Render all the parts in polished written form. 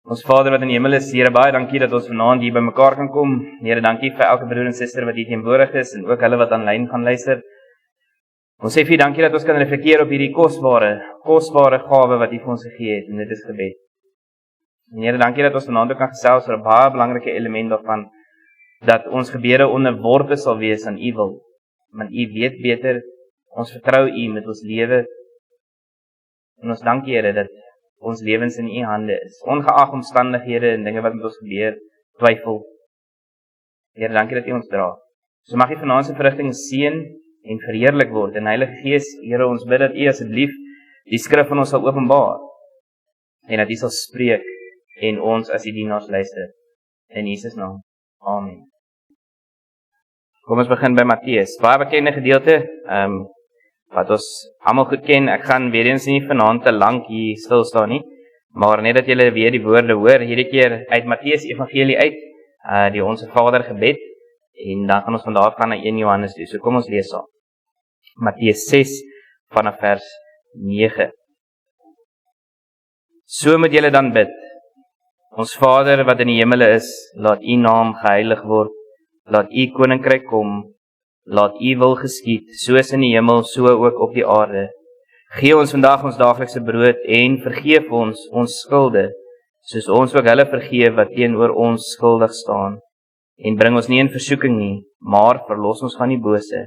Ons Vader wat in die hemel is, Here, baie dankie dat ons vanaand hier by mekaar kan kom. Here, dankie vir elke broer en suster wat hier teenwoordig is en ook hulle wat aanlyn gaan luister. Ons sê vir U dankie dat ons kan reflekteer op hierdie kosbare gawe wat U vir ons gegee het, en dit is gebed. En Here, dankie dat ons vanaand ook kan gesels oor 'n baie belangrike element daarvan, dat ons gebede onderworpe sal wees aan U wil. Want U weet beter, ons vertrou U met ons lewe. En ons dankie, Here, dat ons lewens in U hande is, ongeag omstandighede en dinge wat met ons gebeur, twyfel. Here, dankie dat U ons dra. So mag U vanaand se verrigting seën en verheerlik word. En Heilige Gees, Here, ons bid dat U asseblief die skrif van ons sal openbaar, en dat U sal spreek, en ons as U dienaars luister. In Jesus naam. Amen. Kom ons begin by Matteus. Baie bekende gedeelte, wat ons almal goed ken. Ek gaan weer eens nie vanaand te lank hier stil staan nie, maar net dat julle weer die woorde hoor, hierdie keer uit Matteus Evangelie uit, die Onse Vader gebed, en dan gaan ons vandaag gaan na 1 Johannes toe. So kom ons lees saam. Matteus 6 vanaf vers 9. So moet julle dan bid: Ons Vader wat in die hemele is, laat U naam geheilig word, laat U koninkryk kom, laat U wil geskied, soos in die hemel, so ook op die aarde. Gee ons vandag ons daaglikse brood, en vergeef ons skulde, soos ons ook hulle vergeef wat teenoor ons skuldig staan. En bring ons nie in versoeking nie, maar verlos ons van die bose,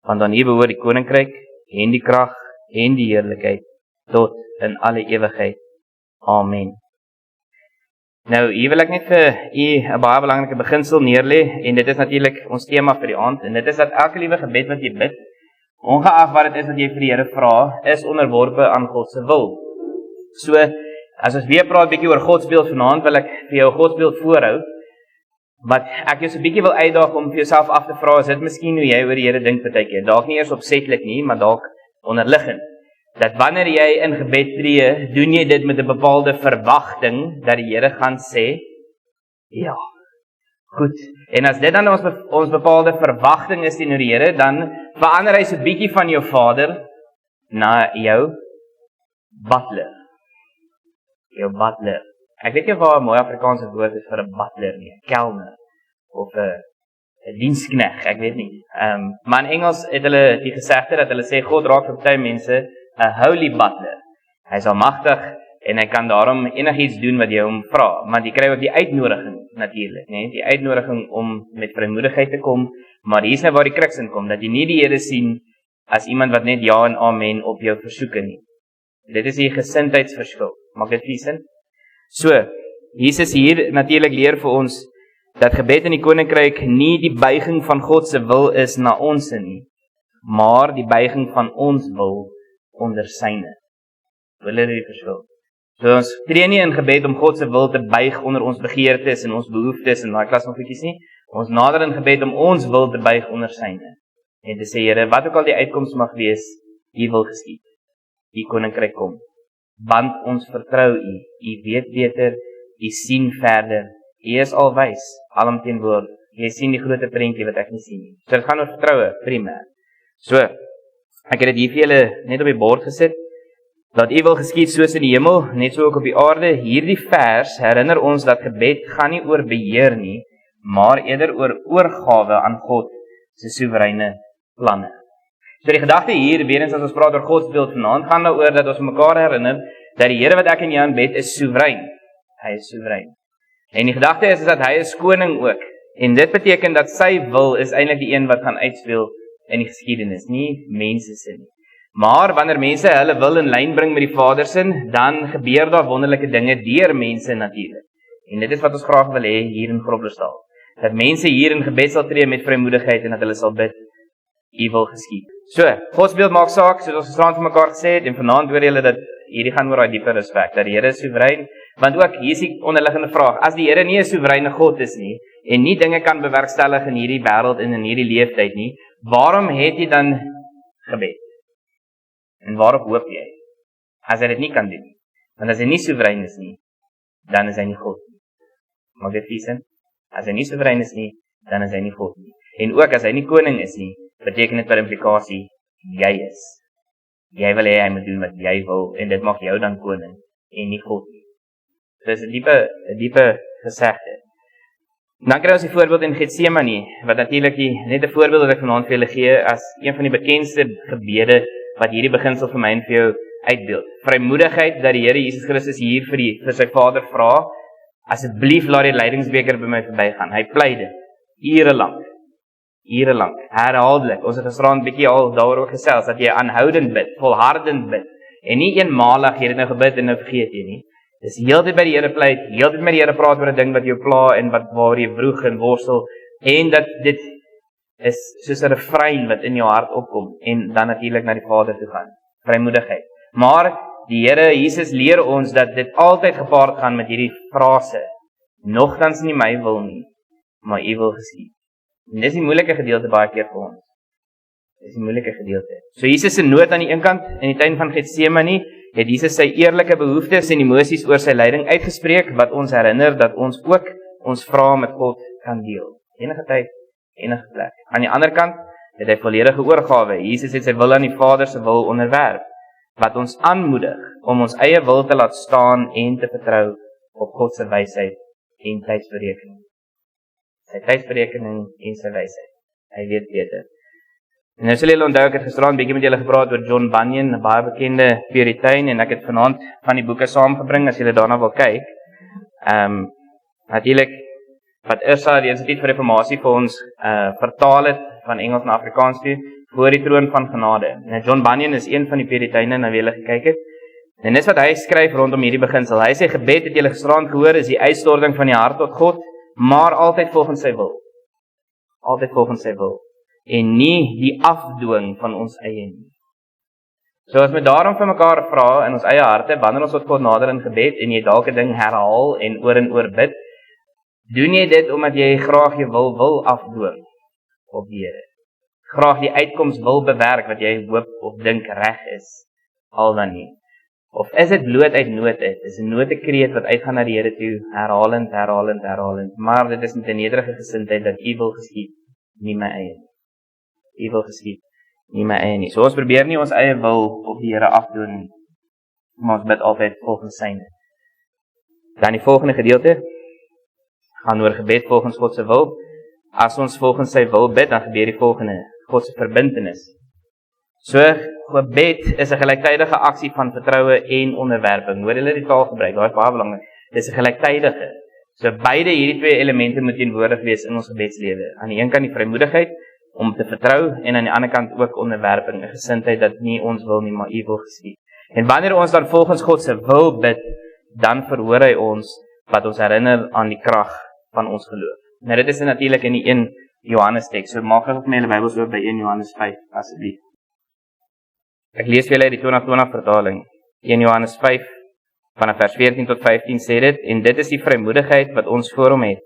want aan U behoort die koninkryk, en die krag, en die heerlikheid, tot in alle ewigheid. Amen. Nou, hier wil ek net vir U 'n baie belangrike beginsel neerlê, en dit is natuurlik ons tema vir die aand, en dit is dat elke liewe gebed wat jy bid, ongeag wat dit is wat jy vir die Here vra, is onderworpe aan God se wil. So, as ons weer praat bietjie oor godsbeeld vanaand, wil ek vir jou godsbeeld voorhou, wat ek jou so 'n bietjie wil uitdaag om vir jouself af te vra, is dit miskien hoe jy oor die Here dink partykeer, dalk nie eers opsetlik nie, maar dalk onderliggend. Dat wanneer jy in gebed tree, doen jy dit met 'n bepaalde verwagting, dat die Here gaan sê, ja, goed. En as dit dan ons bepaalde verwagting is teenoor die Here, dan verander hy so 'n bietjie van jou vader, na jou butler. Jou butler. Ek weet nie waar 'n mooi Afrikaanse woord is vir 'n butler nie, 'n kelner, of 'n dienskneg, ek weet nie. Maar in Engels het hulle die gesegde dat hulle sê, God raak vir baie mense 'n holy butler. Hy is almagtig en hy kan daarom enigiets doen wat jy hom vra, maar jy kry ook die uitnodiging natuurlik, né? Die uitnodiging om met vrymoedigheid te kom, maar hier is nou waar die kruks in kom, dat jy nie die Here sien as iemand wat net ja en amen op jou versoeke nie. Dit is die gesindheidsverskil. Maak dit nie sin? So, Jesus hier natuurlik leer vir ons dat gebed in die koninkryk nie die buiging van God se wil is na ons nie, maar die buiging van ons wil onder syne. Wil jy die verskil? So ons tree nie in gebed om God se wil te buig onder ons begeertes en ons behoeftes en daai klas van goedjies nie. Ons nader in gebed om ons wil te buig onder syne. En te sê, Here, wat ook al die uitkoms mag wees, U wil geskied. U koninkryk kom. Want ons vertrou U. U weet beter, U sien verder. U is alwys, alomteenwoordig. Jy sien die groot prentjie wat ek nie sien nie. So dit gaan oor vertroue, primêr. So, ek het dit hier vir julle net op die bord gesit. Laat U wil geskied soos in die hemel, net so ook op die aarde. Hierdie vers herinner ons dat gebed gaan nie oor beheer nie, maar eerder oor oorgawe aan God se soewereine planne. So die gedagte hier, weer eens as ons praat oor godsbeeld vanaand, gaan daaroor dat ons mekaar herinner dat die Here wat ek en jy aanbid is soewerein. Hy is soewerein. En die gedagte is dat hy is koning ook. En dit beteken dat sy wil is eintlik die een wat gaan uitspeel in die geskiedenis, nie mense se nie. Maar wanneer mense hulle wil in lyn bring met die Vader se, dan gebeur daar wonderlike dinge deur mense natuurlik. En dit is wat ons graag wil hê hier in Groblersdal. Dat mense hier in gebed sal tree met vrymoedigheid en dat hulle sal bid, U wil geskied. So, godsbeeld maak saak, soos ons gisterand vir mekaar gesê het, en vanaand hoor julle dat hierdie gaan oor daai dieper respek, dat die Here is soewerein, want ook hier is die onderliggende vraag, as die Here nie 'n soewereine God is nie, en nie dinge kan bewerkstellig in hierdie wêreld en in hierdie leeftyd nie, waarom het jy dan gebed? En waarop hoop jy? As hy dit nie kan doen nie. Want as hy nie soewerein is nie, dan is hy nie God nie. Maak dit sin? As hy nie soewerein is nie, dan is hy nie God nie. En ook as hy nie koning is nie, beteken dit per implikasie, jy is. Jy wil hê hy moet doen wat jy wil, en dit maak jou dan koning, en nie God nie. Dis 'n diepe gesegde. Dan kry ons die voorbeeld in Getsemane, wat natuurlik net 'n voorbeeld wat ek vanaand vir julle gee as een van die bekendste gebede wat hierdie beginsel vir my en vir jou uitbeeld. Vrymoedigheid dat die Here Jesus Christus hier vir sy Vader vra, asseblief laat die lydingsbeker by my verbygaan. Hy pleit dit ure lank, herhaaldelik. Ons het gisterand bietjie al daaroor gesels dat jy aanhoudend bid, volhardend bid en nie eenmalig jy het nou gebid en nou vergeet jy nie. Dis heeltyd by die Here pleit, heeltyd met die Here praat oor 'n ding wat jou pla en waar jy vroeg en worstel en dat dit is soos 'n refrein wat in jou hart opkom en dan natuurlik na die Vader toe gaan. Vrymoedigheid. Maar die Here Jesus leer ons dat dit altyd gepaard gaan met hierdie frase: nogtans nie my wil nie, maar U wil geskied. En dis die moeilike gedeelte baie keer vir ons. Dis die moeilike gedeelte. So Jesus se nood aan die een kant in die tuin van Getsemane het Jesus sy eerlike behoeftes en emosies oor sy lyding uitgespreek wat ons herinner dat ons ook ons vrae met God kan deel. Enige tyd, enige plek. Aan die ander kant het hy volledige oorgawe. Jesus het sy wil aan die Vader se wil onderwerp, wat ons aanmoedig om ons eie wil te laat staan en te vertrou op God se wysheid en tydsberekening. Sy tydsberekening en sy wysheid. Hy weet beter. En nou sal julle onthou, ek het gisteraan bietjie met julle gepraat oor John Bunyan, 'n baie bekende Puritein, en ek het vanaand van die boeke saamgebring as julle daarna wil kyk. Natuurlik wat Ursa, die Instituut vir Reformatie, vir ons vertaal het van Engels na Afrikaans toe, Voor die troon van genade. En John Bunyan is een van die Puriteine na wie julle gekyk het. En dis wat hy skryf rondom hierdie beginsel. Hy sê gebed, het julle gisteraan gehoor, is die uitstorting van die hart tot God, maar altyd volgens sy wil. Altyd volgens sy wil. En nie die afdwing van ons eie nie. So as we daarom vir mekaar vra in ons eie harte, wanneer ons tot God nader in gebed, en jy dalk 'n ding herhaal en oor bid, doen jy dit omdat jy graag jou wil afdwing op die Here. Graag die uitkoms wil bewerk wat jy hoop of dink reg is, al dan nie. Of is dit bloot uit nood uit? Is 'n noodekreet wat uitgaan na die Here toe, herhalend, maar dit is met 'n nederige gesindheid dat U wil geskied, nie my eie nie. U wil geskied, nie my eie nie. So ons probeer nie ons eie wil op die Here afdoen nie, maar ons bid altyd volgens syne. Dan die volgende gedeelte gaan oor gebed volgens God se wil. As ons volgens sy wil bid, dan gebeur die volgende: God se verbintenis. So gebed is 'n gelyktydige aksie van vertroue en onderwerping. Hoor julle die taal gebruik, daar is baie belangrik. Dis 'n gelyktydige. So beide hierdie twee elemente moet teenwoordig wees in ons gebedslewe. Aan die een kant die vrymoedigheid om te vertrou en aan die ander kant ook onderwerping, 'n gesindheid dat nie ons wil nie, maar U wil geskied. En wanneer ons dan volgens God se wil bid, dan verhoor hy ons wat ons herinner aan die krag van ons geloof. Nou dit is natuurlik in die 1 Johannes teks. So maak asseblief met julle Bybels oop by 1 Johannes 5 asseblief. Ek lees vir julle die 2020 vertaling. 1 Johannes 5 vanaf vers 14 tot 15 sê dit: en dit is die vrymoedigheid wat ons voor hom het,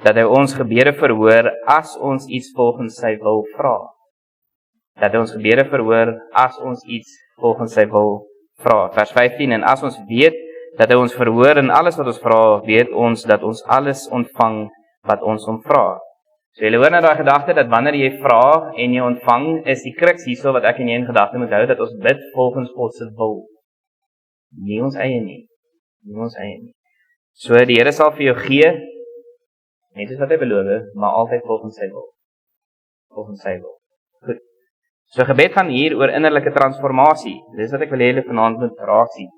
dat hy ons gebede verhoor as ons iets volgens sy wil vra. Dat hy ons gebede verhoor as ons iets volgens sy wil vra. Vers 15: en as ons weet dat hy ons verhoor in alles wat ons vra, weet ons dat ons alles ontvang wat ons hom vra. So julle hoor nou daai gedagte dat wanneer jy vra en jy ontvang, is die kruks hierso wat ek en jy in gedagte moet hou, dat ons bid volgens God se wil. Nie ons eie nie. Nie ons eie nie. So die Here sal vir jou gee, net soos wat hy beloof, maar altyd volgens sy wil. Volgens sy wil. Goed. So gebed gaan hier oor innerlike transformasie. Dis wat ek wil hê julle vanaand moet raak sien.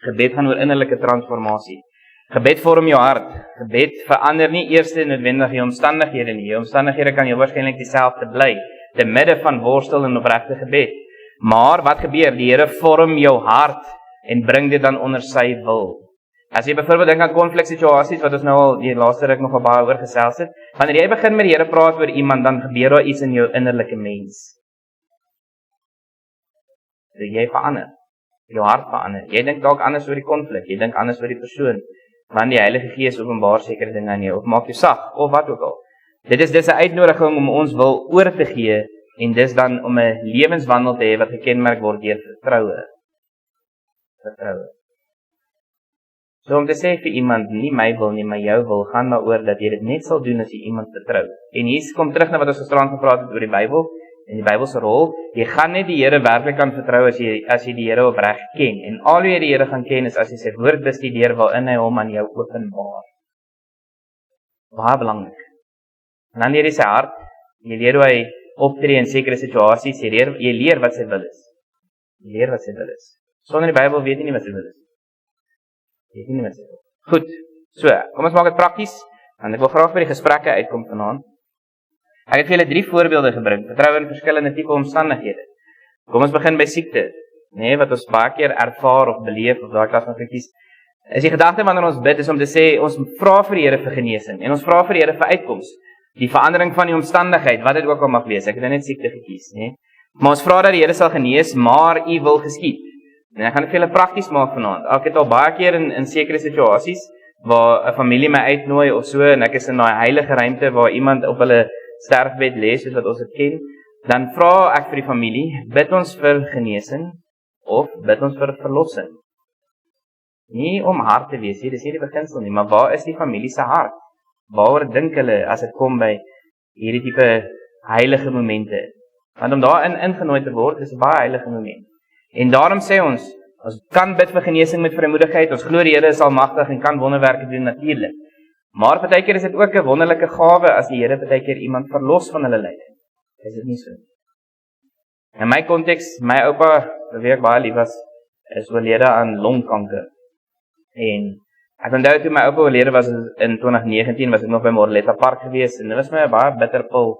Gebed gaan oor innerlike transformasie. Gebed vorm jou hart. Gebed verander nie eers noodwendig jou omstandighede nie. Jou omstandighede kan jou waarskynlik dieselfde bly, te midde van worstel en opregte gebed. Maar wat gebeur? Die Here vorm jou hart en bring dit dan onder sy wil. As jy byvoorbeeld dink aan konfliksituasies wat ons nou al die laaste ruk nogal baie oor gesels het, wanneer jy begin met die Here praat oor iemand, dan gebeur daar iets in jou innerlike mens. So jy verander. Jou hart verander. Jy dink dalk anders oor die konflik, jy dink anders oor die persoon, want die Heilige Gees openbaar sekere dinge aan jou, of maak jou sag, of wat ook al. Dit is 'n uitnodiging om ons wil oor te gee, en dis dan om 'n lewenswandel te hê wat gekenmerk word deur vertroue. Vertroue. So om te sê vir iemand, nie my wil nie, maar jou wil, gaan maar oor dat jy dit net sal doen as jy iemand vertrou. En hier kom terug na wat ons gisterand gepraat het oor die Bybel, in die Bybelse rol. Jy gaan net die Here werklik kan vertrou as jy die Here opreg ken. En al hoe jy die Here gaan ken is as jy sy woord bestudeer waarin hy hom aan jou openbaar. Baie belangrik. En dan leer jy sy hart, jy leer hoe hy optree in sekere situasies, jy leer wat sy wil is. Jy leer wat sy wil is. Sonder die Bybel weet jy nie wat sy wil is. Weet jy nie wat sy wil. Goed, so, kom ons maak dit prakties, en ek wil graag by die gesprekke uitkom vanaand. Ek het vir julle 3 voorbeelde gebring, vertrou in verskillende tipe omstandighede. Kom ons begin by siekte, wat ons baie keer ervaar of beleef, of daai klas van goedjies. Is die gedagte wanneer ons bid, is om te sê, ons vra vir die Here vir genesing, en ons vra vir die Here vir uitkoms. Die verandering van die omstandigheid, wat dit ook al mag wees, ek het net siekte gekies, Maar ons vra dat die Here sal genees, maar U wil geskied. En ek gaan dit vir julle prakties maak vanaand. Ek het al baie keer in sekere situasies, waar 'n familie my uitnooi of so, en ek is in daai heilige ruimte, waar iemand op hulle sterfbed lê, soos wat ons dit ken, dan vra ek vir die familie, bid ons vir genesing, of bid ons vir verlossing. Nie om hard te wees, dis nie die beginsel nie, maar waar is die familie se hart? Waaroor dink hulle as dit kom by hierdie tipe heilige momente? Want om daarin ingenooi te word, is 'n baie heilige moment. En daarom sê ons kan bid vir genesing met vrymoedigheid, ons glo die Here is almagtig en kan wonderwerke doen natuurlik. Maar partykeer is dit ook 'n wonderlike gawe as die Here partykeer iemand verlos van hulle lyding. Is dit nie so? In my konteks, my oupa, wie ek baie lief was, is oorlede aan longkanker. En ek onthou toe my oupa oorlede was in 2019, was ek nog by Morletta Park gewees, en dit was my 'n baie bitter pil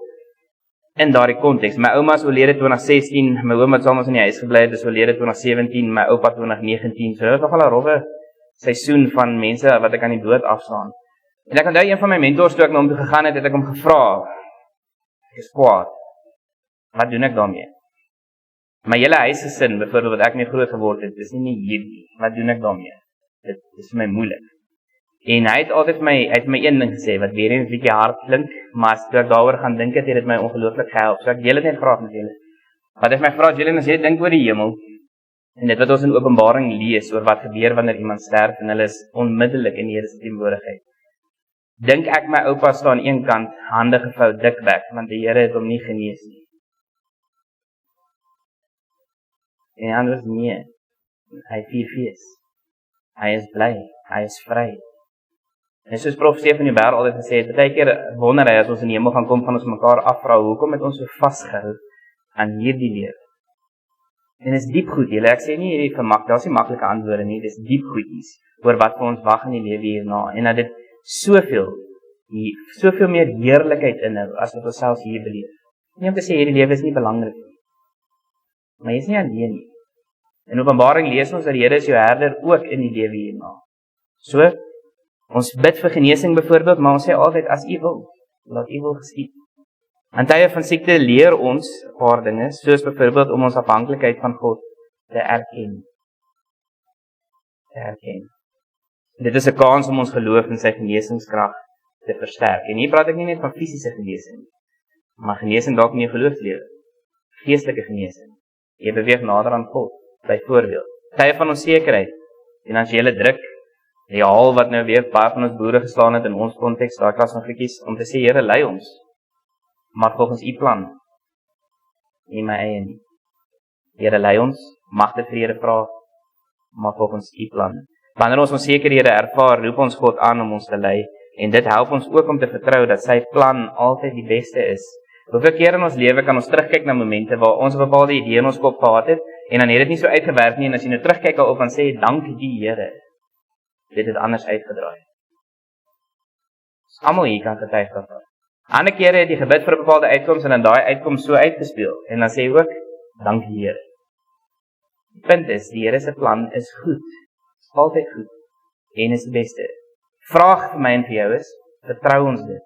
in daardie konteks. My ouma is oorlede 2016, my ouma het saam met ons in die huis gebly, dis oorlede 2017, my oupa 2019, so dit was nogal 'n rowwe seisoen van mense wat ek aan die dood afstaan. En ek onthou een van my mentors toe ek na hom toe gegaan het ek hom gevra, ek is kwaad, wat doen ek daarmee? My hele huisgesin, byvoorbeeld wat ek mee groot geword het, is nie hierdie, wat doen ek daarmee? Dit is vir my moeilik. En hy het altyd vir my een ding gesê, wat weer eens 'n bietjie hard klink, maar as ek daaroor gaan dink het dit my ongelooflik gehelp. So ek deel dit net graag met julle. Wat het my gevra, Julian, as jy dink oor die hemel, en dit wat ons in Openbaring lees, oor wat gebeur wanneer iemand sterf, en hulle is onmiddellik in die Here se teenwoordigheid. Dink ek my oupa staan aan een kant, hande gevou, dik bek, want die Here het hom nie genees nie. En anders nee, hy vier fees. Hy is bly, hy is vry. En soos Prof. Stefan die Berg altyd gesê het, baie keer wonder hy as ons in die hemel gaan kom, gaan ons mekaar afvra, hoekom het ons so vasgehou aan hierdie lewe? En is diep goed, julle, ek sê nie hierdie vermak, daar is nie maklike antwoorde nie, dis diep goedjies, oor wat vir ons wag in die lewe hierna, en dat dit soveel meer heerlikheid inhou, as wat ons selfs hier beleef. Nie om te sê, hierdie lewe is nie belangrik nie, maar jy is nie alleen nie. In Openbaring lees ons dat die Here is jou herder ook in die lewe hierna. So, ons bid vir genesing byvoorbeeld, maar ons sê altyd, as U wil, laat U wil geskied. In tye van siekte leer ons 'n paar dinge, soos byvoorbeeld om ons afhanklikheid van God te erken. Dit is 'n kans om ons geloof in sy genesingskrag te versterk. En hier praat ek nie net van fisiese genesing, maar genesing dalk in jou geloofslewe, geestelike genesing. Jy beweeg nader aan God. Byvoorbeeld, tye van onsekerheid, finansiële druk, die haal wat nou weer baie van ons boere gestaan het in ons konteks, daai klas van goedjies, om te sê, Here, lei ons, maar volgens U plan, nie my eie nie. Here, lei ons, mag dit vir Here vra, maar volgens U plan. Wanneer ons onsekerhede ervaar, roep ons God aan om ons te lei, en dit help ons ook om te vertrou dat sy plan altyd die beste is. Hoeveel keer in ons lewe kan ons terugkyk na momente waar ons 'n bepaalde idee in ons kop gehad het, en dan het dit nie so uitgewerk nie, en as jy nou terugkyk daarop en sê, dankie die Here, dit het anders uitgedraai. Almal hier kan getuig daarvan. Ander kere het jy gebid vir 'n bepaalde uitkoms, en dan daai uitkoms so uitgespeel, en dan sê jy ook, dankie Here. Die punt is, die Here se plan is goed, is altyd goed, en is die beste. Vraag vir my en vir jou is, vertrou ons dit?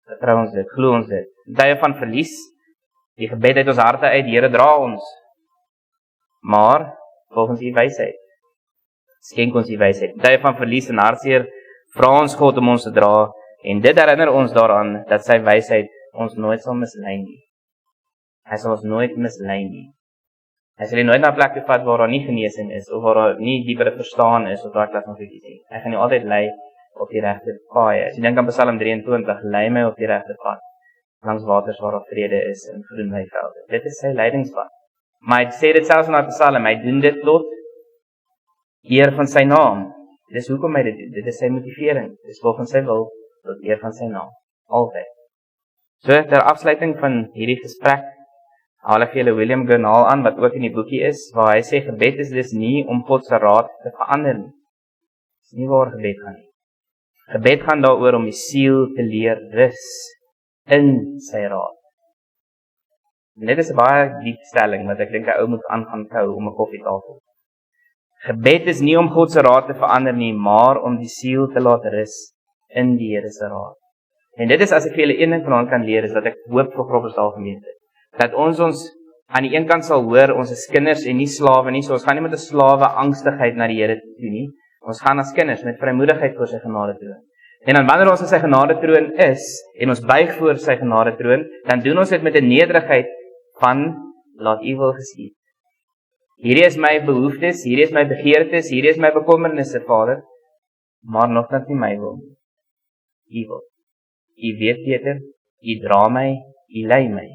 Vertrou ons dit, glo ons dit. In tye van verlies, die gebed uit ons harte uit, die Here dra ons. Maar, volgens U wysheid, skenk ons die wysheid. In tye van verlies en hartseer, vra ons God om ons te dra, en dit herinner ons daaraan, dat sy wysheid ons nooit sal mislei nie. Hy sal ons nooit mislei nie. Hy sal jy nooit na 'n plek toe vat waar daar nie genesing is, of waar daar nie diepere verstaan is, of waar klas nog iets nie. Hy gaan jou altyd lei op die regte paai. As jy dink aan Psalm 23, lei my op die regte pad. langs waters waar daar vrede is in groen weivelde. Dit is sy leidingspad. Maar hy sê dit selfs in die Psalm, hy doen dit tot eer van sy naam. Dis hoekom hy dit doen. Dit is sy motivering. Dis volgens sy wil tot eer van sy naam. Altyd. So, ter afsluiting van hierdie gesprek, haal ek vir julle William Gurnall aan, wat ook in die boekie is, waar hy sê, gebed is dus nie om God se raad te verander nie. Dis nie waar gebed gaan nie. Gebed gaan daaroor om die siel te leer rus in sy raad. En dit is 'n baie diep stelling, wat ek dink 'n ou moet aan kou om 'n koffietafel. Gebed is nie om God se raad te verander nie, maar om die siel te laat rus in die Here se raad. En dit is, as ek vir julle een ding vanaand kan leer, is dat ek hoop vir Groblersdal gemeente. Dat ons aan die een kant sal hoor, ons is kinders en nie slawe nie, so ons gaan nie met 'n slawe angstigheid na die Here toe nie. Ons gaan as kinders met vrymoedigheid voor sy genade troon. En dan wanneer ons in sy genade troon is, en ons buig voor sy genade troon, dan doen ons dit met 'n nederigheid van, laat U wil geskied. Hierdie is my behoeftes, hierdie is my begeertes, hierdie is my bekommernisse, Vader, maar nogtans nie my wil nie. U wil. U weet beter, U dra my, U lei my,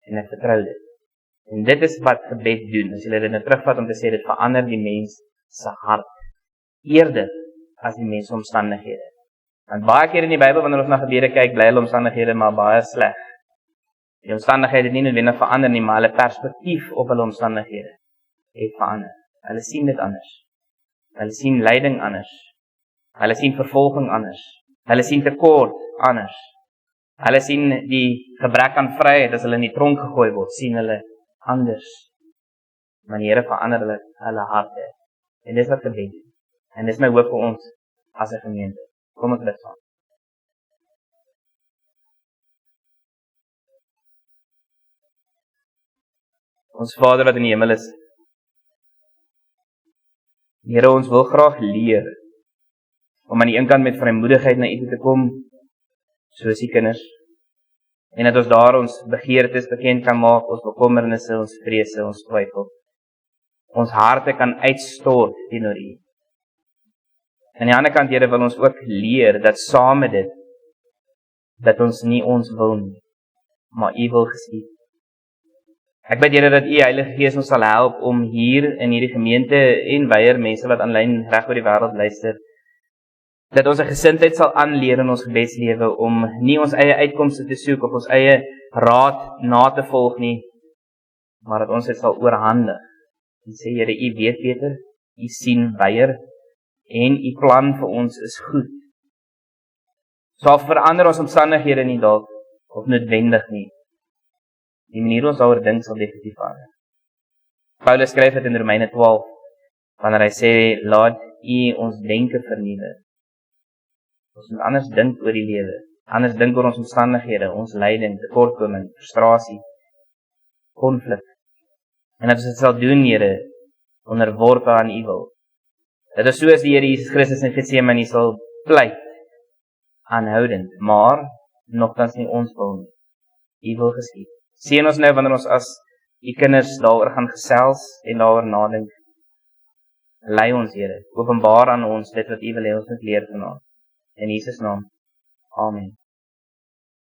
en ek vertrou dit. En dit is wat gebed doen, as jy dit nou terugvat om te sê, dit verander die mens se hart, eerder as die mens se omstandighede. Want baie keer in die Bybel, wanneer ons na gebede kyk, bly hulle omstandighede maar baie sleg. Die omstandighede het nie noodwendig verander nie, maar hulle perspektief op hulle omstandighede het verander. Hulle sien dit anders. Hulle sien lyding anders. Hulle sien vervolging anders. Hulle sien tekort anders. Hulle sien die gebrek aan vryheid as hulle in die tronk gegooi word, sien hulle anders. Maar die Here verander hulle harte. En dis wat gebed doen. En dis my hoop vir ons as 'n gemeente. Kom ek bid saam. Ons Vader wat in die hemel is, Here, ons wil graag leer om aan die een kant met vrymoedigheid na U toe te kom, soos die kinders, en dat ons daar ons begeertes bekend kan maak, ons bekommernisse, ons vrese, ons twyfel. Ons harte kan uitstort teenoor U. Aan die ander kant, Here, wil ons ook leer dat saam met dit, dat ons nie ons wil nie, maar U wil geskied. Ek bid, Here, dat U Heilige Gees ons sal help om hier in hierdie gemeente en weier mense wat aanlyn reg oor die wêreld luister, dat ons 'n gesindheid sal aanleer in ons gebedslewe om nie ons eie uitkomste te soek of ons eie raad na te volg nie, maar dat ons dit sal oorhandig. En sê, Here, U weet beter, U sien weier en U plan vir ons is goed. Sal verander ons omstandighede nie dalk of noodwendig nie. Die manier ons daaroor dink sal definitief verander. Paulus skryf dit in Romeine 12, wanneer hy sê, laat U ons denke vernuwe. Ons moet anders dink oor die lewe, anders dink oor ons omstandighede, ons lyding, tekortkoming, frustrasie, konflik. En dat ons dit sal doen, Here, onderworpe aan U wil. Dat is soos die Here Jesus Christus in Getsemane sal pleit, aanhoudend, maar nogtans nie ons wil nie. U wil geskied. Seën ons nou wanneer ons as U kinders daaroor gaan gesels en daaroor nadink. Lei ons, Here, openbaar aan ons dit wat U wil hê ons moet leer vanaand. In Jesus naam. Amen.